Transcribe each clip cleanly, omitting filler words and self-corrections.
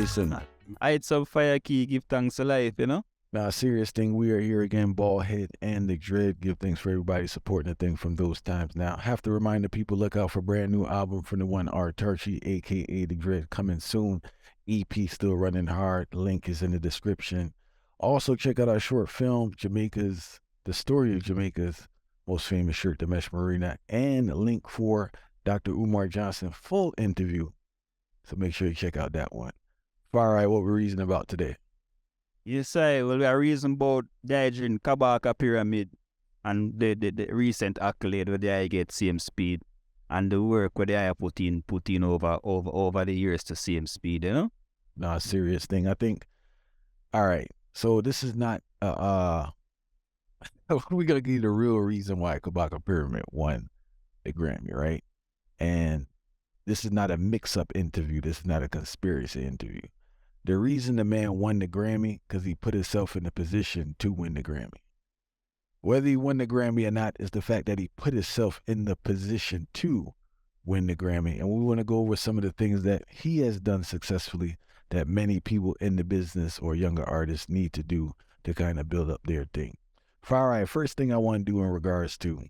listen. I had some fire key, give thanks to life, you know? Now, serious thing, we are here again, Ballhead and the Dread. Give thanks for everybody supporting the thing from those times. Now, have to remind the people, look out for brand new album from the one Autarchii, a.k.a. the Dread, coming soon. EP still running hard. Link is in the description. Also, check out our short film, The Story of Jamaica's Most Famous Shirt, the Mesh Marina, and link for Dr. Umar Johnson full interview. So make sure you check out that one. All right, what we're reasoning about today? Yes, I will. We are reason about the Kabaka pyramid and the recent accolade where they get same speed and the work where they put in over the years to same speed, you know? No, serious thing. I think. All right, so this is not we're gonna give you the real reason why Kabaka Pyramid won the Grammy, right? And this is not a mix-up interview. This is not a conspiracy interview. The reason the man won the Grammy, because he put himself in a position to win the Grammy. Whether he won the Grammy or not is the fact that he put himself in the position to win the Grammy. And we want to go over some of the things that he has done successfully that many people in the business or younger artists need to do to kind of build up their thing. All right, first thing I want to do in regards to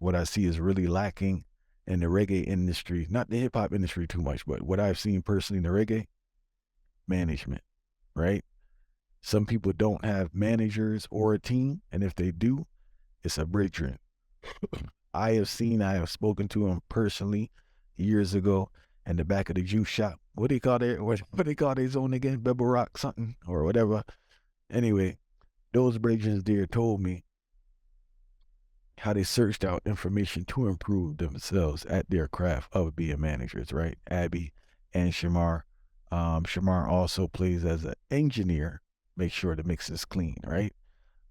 what I see is really lacking in the reggae industry, not the hip-hop industry too much, but what I've seen personally in the reggae, management, right? Some people don't have managers or a team, and if they do, it's a brethren. I have spoken to him personally years ago in the back of the juice shop. What do they call their zone again? Bebel Rock something or whatever. Anyway, those brethren there told me how they searched out information to improve themselves at their craft of being managers, right? Abby and Shamar. Shamar also plays as an engineer, make sure the mix is clean, right?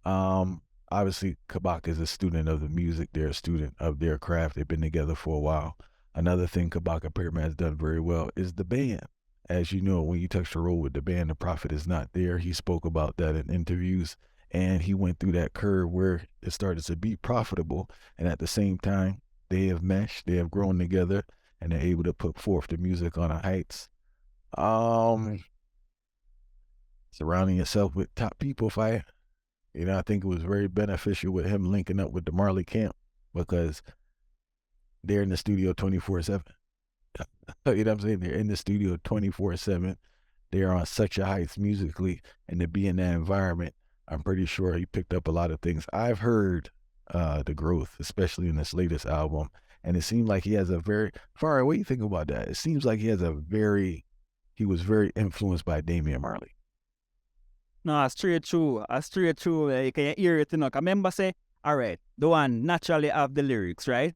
Obviously, Kabaka is a student of the music. They're a student of their craft. They've been together for a while. Another thing Kabaka Pyramid has done very well is the band. As you know, when you touch the road with the band, the profit is not there. He spoke about that in interviews, and he went through that curve where it started to be profitable, and at the same time, they have meshed, they have grown together, and they're able to put forth the music on the heights. Surrounding yourself with top people, I think it was very beneficial with him linking up with the Marley Camp because they're in the studio 24/7. You know what I'm saying? They're in the studio 24/7. They're on such a heights musically, and to be in that environment, I'm pretty sure he picked up a lot of things. I've heard the growth, especially in this latest album, and it seemed like he has a very far. What do you think about that? It seems like he was very influenced by Damian Marley. No, straight true. You can hear it, you know. I remember say, all right, the one naturally have the lyrics, right?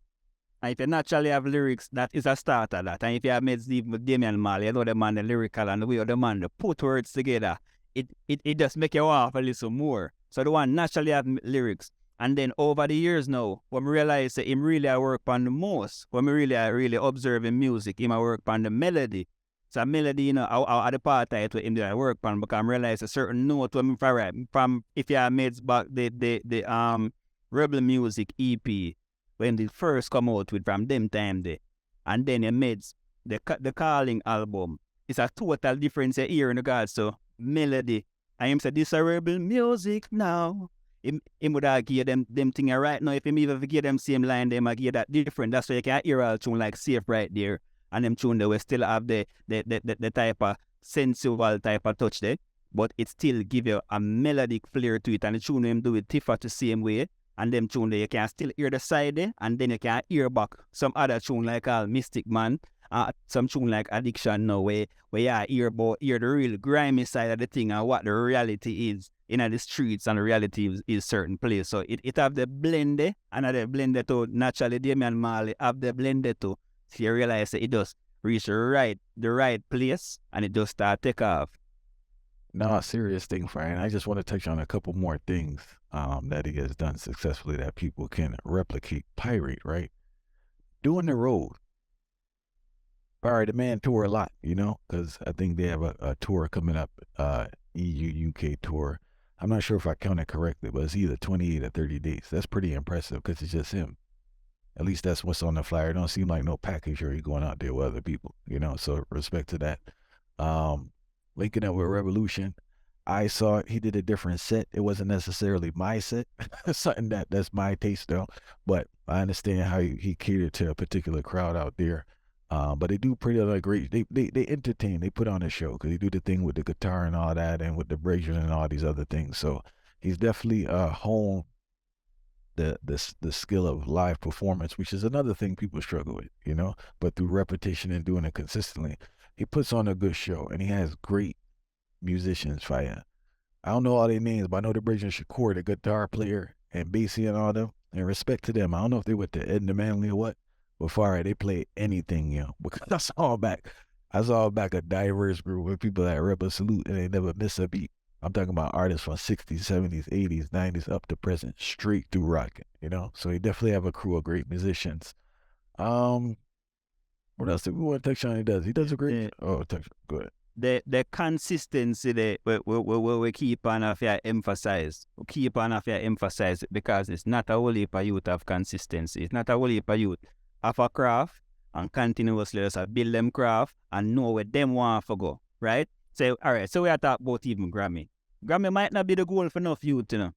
And if you naturally have lyrics, that is a start of that. And if you have made Steve with Damian Marley, you know the man, the lyrical and the way of the man, the put words together, it just make you laugh a little more. So the one naturally have lyrics. And then over the years now, when we realize that him really I work on the most, when we really observing music, him I work on the melody. So melody, you know, I the part of it with him that I work on because I realize a certain note when I write from if you have made back the Rebel Music EP when they first come out with from them time there, and then you made the Calling album. It's a total difference here in regards to melody. I am say this a Rebel Music now. Him would have give them thing right now. If him even give them same line, them I give that different. That's why you can hear all tune like Safe right there. And them tune they will still have the type of sensual type of touch there, but it still give you a melodic flair to it. And the tune them do it different the same way. And them tune there you can still hear the side there, and then you can hear back some other tune like Mystic Man, some tune like Addiction now where you hear the real grimy side of the thing and what the reality is in the streets, and the reality is certain place. So it have the blend there, and the blend there too. Naturally Damian Marley have the blend there too. So you realize that it does reach the right place, and it does start take off. No, serious thing, Brian. I just want to touch on a couple more things that he has done successfully that people can replicate, pirate, right? Doing the road. All right, the man tour a lot, you know, because I think they have a tour coming up, EU, UK tour. I'm not sure if I counted correctly, but it's either 28 or 30 days. That's pretty impressive because it's just him. At least that's what's on the flyer. It don't seem like no package or he going out there with other people, you know, so respect to that. linking up with Revolution. I saw it. He did a different set. It wasn't necessarily my set, something that's my taste though. But I understand how he catered to a particular crowd out there. But they do pretty like great. They entertain. They put on a show because they do the thing with the guitar and all that, and with the brazier and all these other things. So he's definitely honed the skill of live performance, which is another thing people struggle with, you know. But through repetition and doing it consistently, he puts on a good show, and he has great musicians. Fire. I don't know all their names, but I know the Bridge and Shakur, the guitar player, and Basie and all them. And respect to them. I don't know if they went to Edna Manley or what, but far they play anything, you know. Because I saw back a diverse group with people that rep a salute and they never miss a beat. I'm talking about artists from 60s, 70s, 80s, 90s up to present, straight through rocking, you know. So he definitely have a crew of great musicians. Um, what else did we want to touch on? He does. He does a great. Oh, touch. Go ahead. The consistency that we keep on of your emphasize. We keep on of your emphasize because it's not a whole heap of youth of consistency. It's not a whole heap of youth of a craft and continuously just build them craft and know where them want to go, right? So, all right, so we are talking about even Grammy. Grammy might not be the goal for enough youth, you know.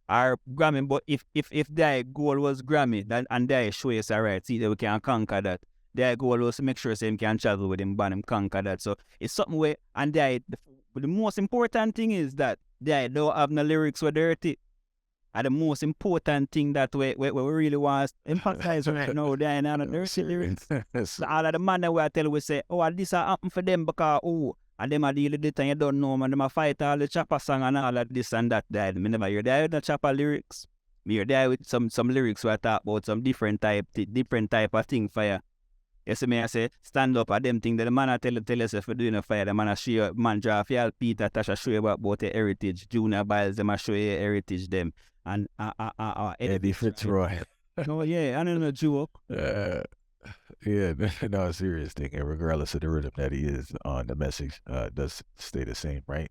Or Grammy, but if their goal was Grammy, then, and their show is all right, see that we can conquer that. Their goal was to make sure him can travel with him, band him conquer that. So it's something where, and the most important thing is that they don't have no lyrics were dirty. And the most important thing that we really want to emphasize right now, they ain't no dirty lyrics. So all of the man that we tell we say, oh, this happen for them because, oh, and them a deal with it and you don't know, man, them a fight all the chopper song and all of this and that. I never hear there with the chopper lyrics. Me hear there with some lyrics where I talk about some different type of thing for you. You see me, I say, stand up at them thing that the man I tell us if you're doing a fire, the man I show you, man draw for you, Peter, Tasha show you about the heritage, Junior Biles, them I show you heritage them. And Eddie Fitzroy. Oh yeah, I don't know joke. Yeah, no, a serious thing. And regardless of the rhythm that he is on, the message does stay the same, right?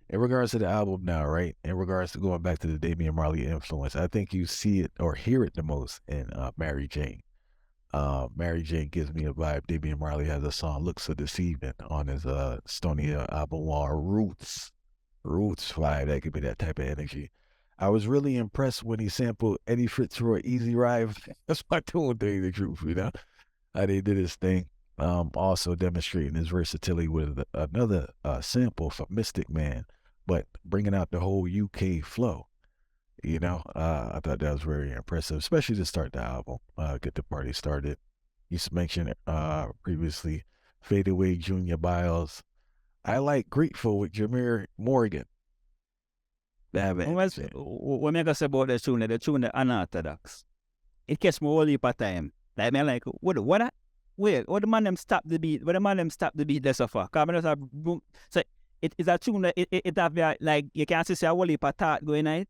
In regards to the album now, right? In regards to going back to the Damian Marley influence, I think you see it or hear it the most in Mary Jane. Mary Jane gives me a vibe. Damian Marley has a song, Look So Deceiving, on his Stony album, Roots vibe. That could be that type of energy. I was really impressed when he sampled Eddie Fitzroy, Easy Ride. That's my tune, tell you the truth, you know? How they did his thing. Also demonstrating his versatility with another sample from Mystic Man, but bringing out the whole UK flow. You know, I thought that was very impressive, especially to start the album, get the party started. You mentioned previously, Fade Away, Junior Biles. I like Grateful with Jameer Morgan. What me say about the tune unorthodox. It catch me all heap of time. Like me like, what the man them stop the beat? What the man them stop the beat there so far? Cause just boom. So it is a tune that it have like you can see a whole heap of thought going on it.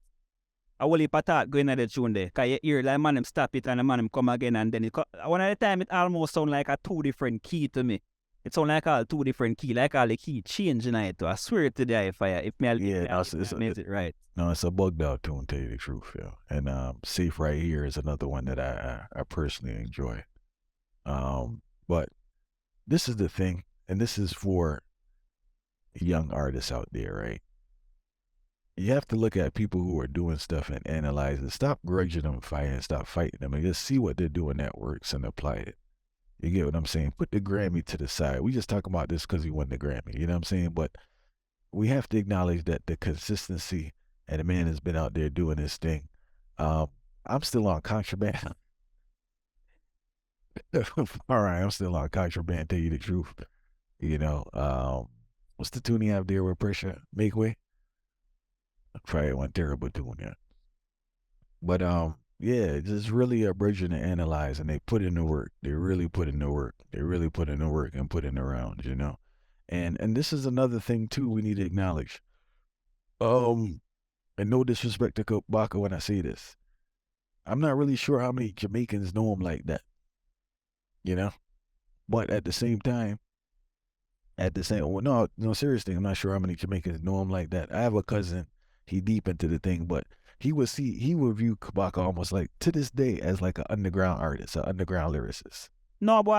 A whole heap of thought going on the tune there. Cause you hear like man them stop it and the man them come again and then one at the time it almost sound like a two different key to me. It sound like all two different key, like all the key changing it. I swear to the fire. If me makes it right. No, it's a bugged out tune, tell you the truth, yeah. And Safe Right Here is another one that I personally enjoy. But this is the thing, and this is for young artists out there, right? You have to look at people who are doing stuff and analyze it. Stop grudging them, stop fighting them, and just see what they're doing that works and apply it. You get what I'm saying? Put the Grammy to the side. We just talk about this because he won the Grammy. You know what I'm saying? But we have to acknowledge that the consistency and the man has been out there doing his thing. I'm still on Contraband. All right, I'm still on Contraband, tell you the truth. You know, what's the tune you have there with Pressure? Make Way? Probably one terrible tune, yeah. But yeah, just really a bridging to analyze, and they put in the work. They really put in the work. They really put in the work and put in the rounds, you know. And this is another thing too we need to acknowledge. And no disrespect to Kabaka when I say this, I'm not really sure how many Jamaicans know him like that, you know. But at the same time, no, seriously, I'm not sure how many Jamaicans know him like that. I have a cousin, he deep into the thing, but he would view Kabaka almost like to this day as like an underground artist, an underground lyricist. No, but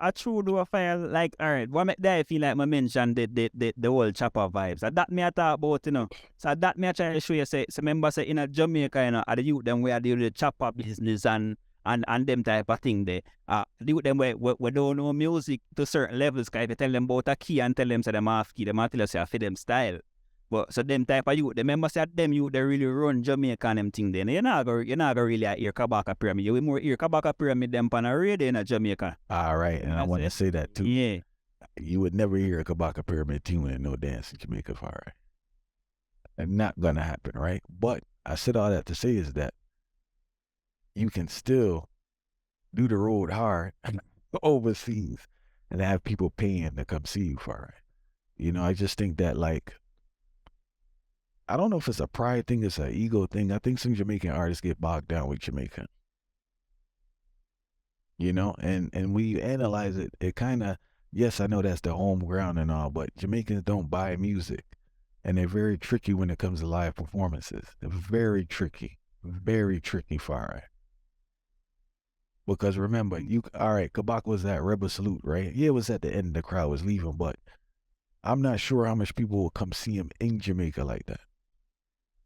I true do a fire like alright. What make that feel like I mentioned the whole chopper vibes. And that me I talk about, you know. So that me I try to show you say remember say in a Jamaica, you know, are the youth them where deal with the chopper business and them type of thing there. The youth them we don't know music to certain levels, cause if you tell them about a key and tell them say them half key, them tell you say I fit them style. But so them type of youth, remember say them youth they really run Jamaica and them thing then. You're not gonna really hear Kabaka Pyramid. You will more hear Kabaka Pyramid them on a radio in Jamaica. All right, and I want to say that too. Yeah. You would never hear a Kabaka Pyramid tune and no dance in Jamaica, all right? And not gonna happen, right? But I said all that to say is that you can still do the road hard overseas and have people paying to come see you for it. You know, I just think that like I don't know if it's a pride thing, it's an ego thing. I think some Jamaican artists get bogged down with Jamaica. You know, and when you analyze it, it kind of, yes, I know that's the home ground and all, but Jamaicans don't buy music. And they're very tricky when it comes to live performances. They're very tricky for it. Because remember, all right, Kabaka was at Rebel Salute, right? Yeah, it was at the end, the crowd was leaving, but I'm not sure how much people will come see him in Jamaica like that.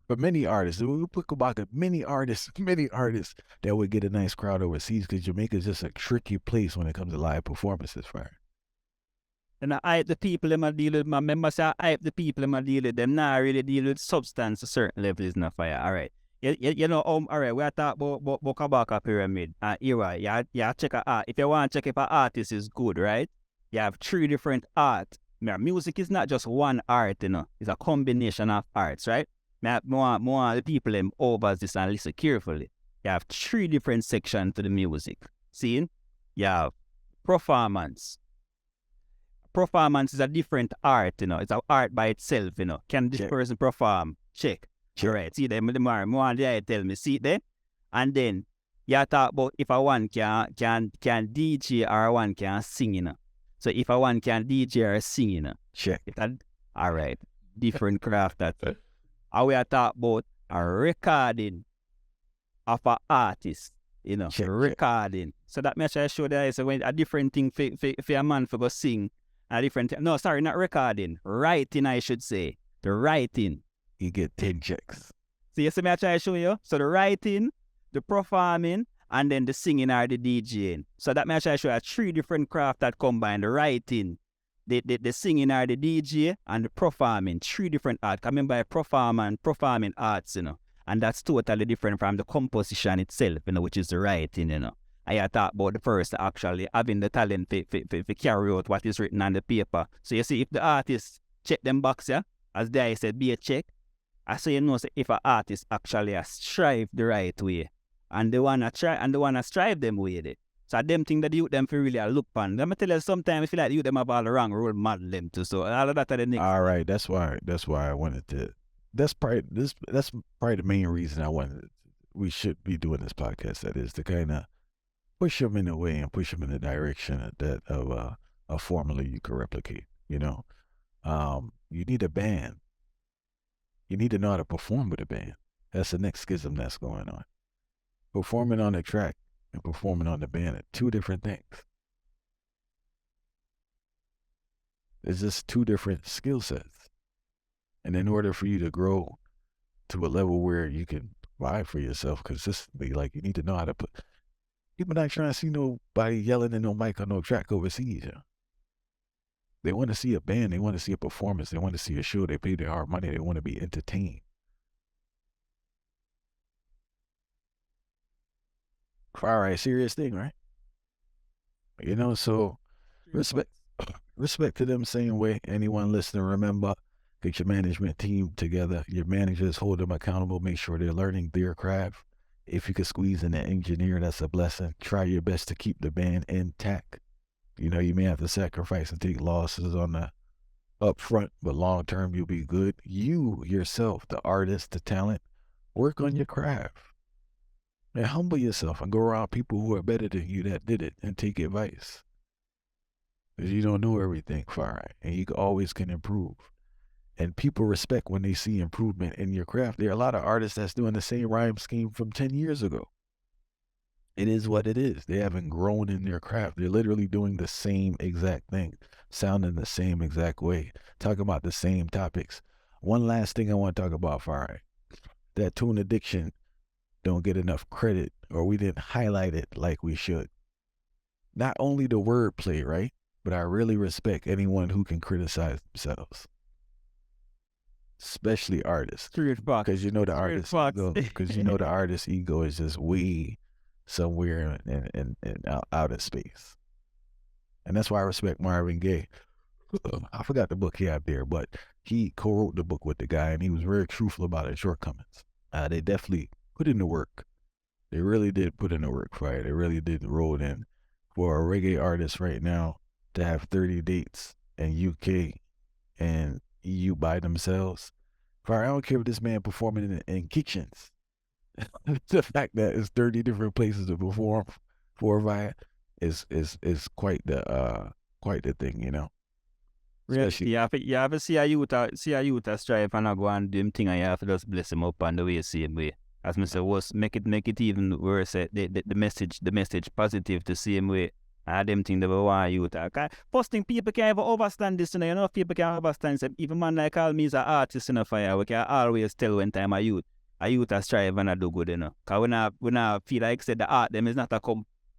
But many artists, we put Kabaka, many artists that would get a nice crowd overseas because Jamaica is just a tricky place when it comes to live performances for her. And I hype the people them a deal with, my members say I hype the people them a deal with them, not really deal with substance to certain levels in the fire. All right. You know, all right, we are talking about Kabaka Pyramid. Era, you check a art. If you want to check if an artist is good, right? You have 3 different art. Music is not just one art, you know. It's a combination of arts, right? More the people them over this and listen carefully. You have 3 different sections to the music. See? You have performance. Performance is a different art, you know. It's an art by itself, you know. Can this person perform? Check. Right. See them more there tell me. See there? And then you talk about if a one can DJ or one can sing, you know. So if a one can DJ or sing, you know. Check. All right. Different craft that. How we are talk about a recording of an artist, you know, recording. So that makes I show that it's a different thing for a man for go sing. A different no, sorry, not recording. Writing, I should say. The writing. You get 10 checks. So you see me I try to show you? So the writing, the performing, and then the singing or the DJing. So that makes I show you 3 different crafts that combine the writing, the singing or the DJ, and the performing. 3 different arts. Coming by performing arts, you know. And that's totally different from the composition itself, you know, which is the writing, you know. I talk about the person actually having the talent to carry out what is written on the paper. So you see, if the artist check them box, yeah, as I said, be a check. I say you know, say if an artist actually has strive the right way, and they wanna try and they wanna strive them with it. So them thing that the youth them feel really look on. Let me tell you, sometimes I feel like the youth them have all the wrong role model them too. So all of that are the next. All right, that's why I wanted to. That's probably the main reason I wanted. We should be doing this podcast. That is to kind of push them in a way and push them in the direction that of a formula you can replicate. You know, you need a band. You need to know how to perform with a band. That's the next schism that's going on. Performing on the track and performing on the band are 2 different things. It's just 2 different skill sets. And in order for you to grow to a level where you can provide for yourself consistently, like you need to know how to put. People not trying to see nobody yelling in no mic on no track overseas. You know? They want to see a band. They want to see a performance. They want to see a show. They pay their hard money. They want to be entertained. All right, serious thing, right? You know, so respect to them same way. Anyone listening, remember, get your management team together. Your managers, hold them accountable. Make sure they're learning their craft. If you could squeeze in an engineer, that's a blessing. Try your best to keep the band intact. You know, you may have to sacrifice and take losses on the up front, but long term, you'll be good. You yourself, the artist, the talent, work on your craft. And humble yourself and go around people who are better than you that did it and take advice. Because you don't know everything, far, and you always can improve. And people respect when they see improvement in your craft. There are a lot of artists that's doing the same rhyme scheme from 10 years ago. It is what it is. They haven't grown in their craft. They're literally doing the same exact thing, sounding the same exact way, talking about the same topics. One last thing I want to talk about, Farai. That tune addiction don't get enough credit, or we didn't highlight it like we should. Not only the wordplay, right? But I really respect anyone who can criticize themselves, especially artists. Straight facts. Because you know the Straight artist facts. ego. Because you know the artist ego is just way somewhere in outer space, and that's why I respect Marvin Gaye. I forgot the book he had there, but he co-wrote the book with the guy, and he was very truthful about his shortcomings. They definitely put in the work. They really did put in the work, right? They really did roll it in. For a reggae artist right now to have 30 dates in UK and EU by themselves, I don't care if this man performing in kitchens. The fact that it's 30 different places to perform for via is quite the thing, you know. Especially, you have to see a youth strive and go and do him thing, and you have to just bless him up on the way same way. As Mr. was make it even worse. The message positive the same way. And them thing they want youth. First thing, people can't even understand this, you know. People can't understand it. Even man like all me is an artist in a fire. We can always tell when time a youth a strive and a do good, you know. Cause when I feel like said the art them is not a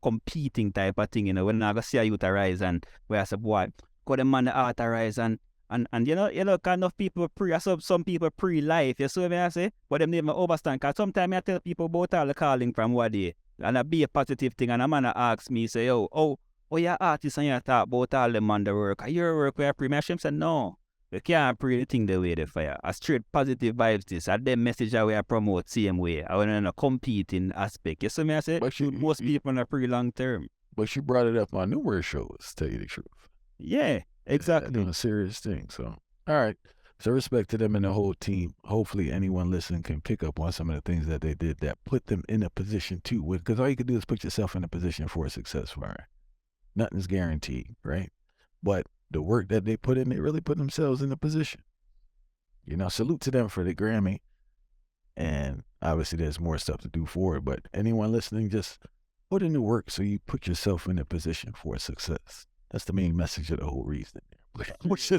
competing type of thing, you know. When I go see a youth arise and where I say, boy, go them man the art arise and you know kind of people some people pre-life, you see what I say? But them never understand. Cause sometimes I tell people about all the calling from what day. And I be a positive thing, and a man ask me, say, yo, you're artist and you talk about all them on the work. Your work where pre-mesh? Say, no, you can't pre the thing the way they fire. A straight positive vibes this, and them message that we are promote same way. I want to compete in aspect. You see me I say? But most people in a pretty long term. But you brought it up on numerous shows, tell you the truth. Yeah, exactly. Doing a serious thing. So, all right. So respect to them and the whole team. Hopefully anyone listening can pick up on some of the things that they did that put them in a position to win. Because all you can do is put yourself in a position for success, right? Nothing's guaranteed, right? But the work that they put in, they really put themselves in a position. You know, salute to them for the Grammy. And obviously there's more stuff to do for it. But anyone listening, just put in the work so you put yourself in a position for success. That's the main message of the whole reason. Put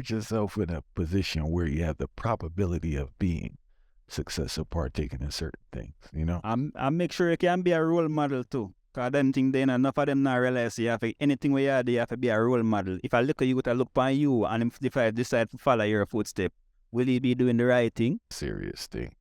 yourself in a position where you have the probability of being successful, partaking in certain things, you know? I make sure you can be a role model too. Because I think then enough of them not realize you have to, anything where you do, you have to be a role model. If I look at you, I look on you, and if I decide to follow your footstep, will you be doing the right thing? Serious thing.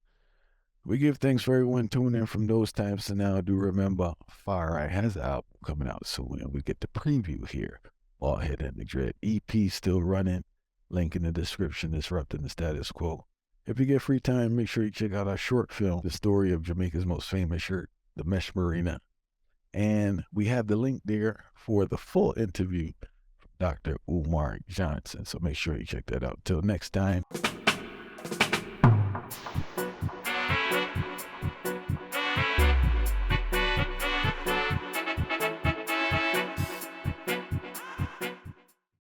We give thanks for everyone tuning in from those times to now. Do remember, Far Right has an album coming out soon, and we get the preview here. All Head and the Dread EP still running. Link in the description, Disrupting the Status Quo. If you get free time, make sure you check out our short film, the story of Jamaica's most famous shirt, the Mesh Marina. And we have the link there for the full interview from Dr. Umar Johnson. So make sure you check that out. Till next time.